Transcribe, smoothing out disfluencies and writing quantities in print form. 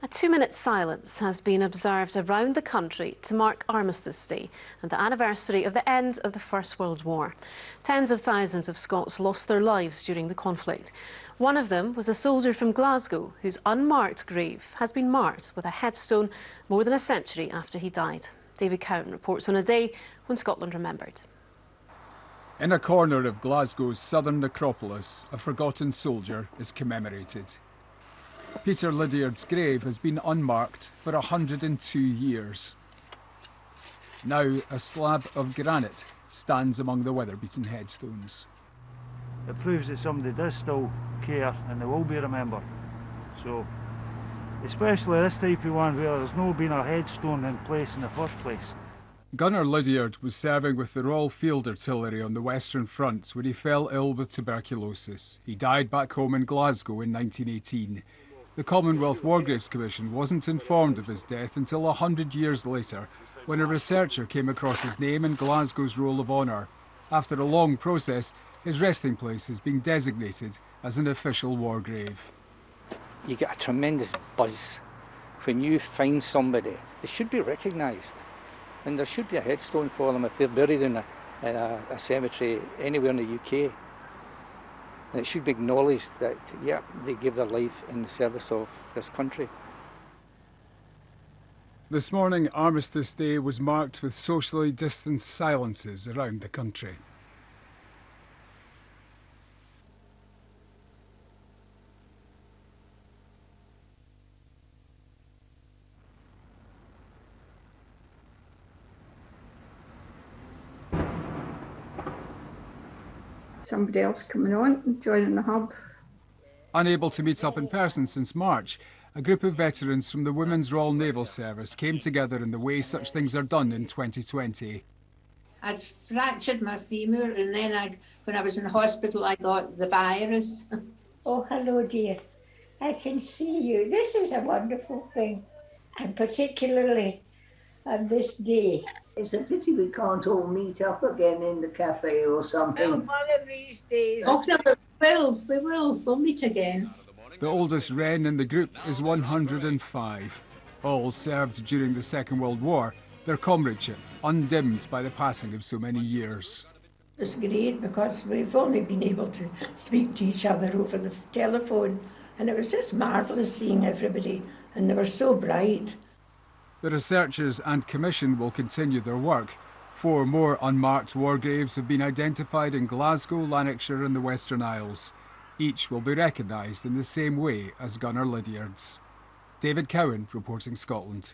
A 2-minute silence has been observed around the country to mark Armistice Day and the anniversary of the end of the First World War. Tens of thousands of Scots lost their lives during the conflict. One of them was a soldier from Glasgow whose unmarked grave has been marked with a headstone more than a century after he died. David Cowan reports on a day when Scotland remembered. In a corner of Glasgow's southern necropolis, a forgotten soldier is commemorated. Peter Lydiard's grave has been unmarked for 102 years. Now a slab of granite stands among the weather-beaten headstones. It proves that somebody does still care and they will be remembered. So, especially this type of one where there's no been a headstone in place in the first place. Gunner Lydiard was serving with the Royal Field Artillery on the Western Front when he fell ill with tuberculosis. He died back home in Glasgow in 1918. The Commonwealth War Graves Commission wasn't informed of his death until 100 years later, when a researcher came across his name in Glasgow's Roll of Honour. After a long process, his resting place has been designated as an official war grave. You get a tremendous buzz. When you find somebody, they should be recognised. And there should be a headstone for them if they're buried in a cemetery anywhere in the UK. And it should be acknowledged that, yeah, they gave their life in the service of this country. This morning, Armistice Day was marked with socially distanced silences around the country. Somebody else coming on and joining the hub. Unable to meet up in person since March, a group of veterans from the Women's Royal Naval Service came together in the way such things are done in 2020. I'd fractured my femur and then when I was in the hospital I got the virus. Oh, hello dear. I can see you. This is a wonderful thing. And particularly on this day. It's a pity we can't all meet up again in the cafe or something. One of these days. Oh, no, we'll meet again. The oldest wren in the group is 105. All served during the Second World War, their comradeship undimmed by the passing of so many years. It's great because we've only been able to speak to each other over the telephone, and it was just marvellous seeing everybody, and they were so bright. The researchers and commission will continue their work. 4 more unmarked war graves have been identified in Glasgow, Lanarkshire and the Western Isles. Each will be recognised in the same way as Gunner Lydiard's. David Cowan, reporting Scotland.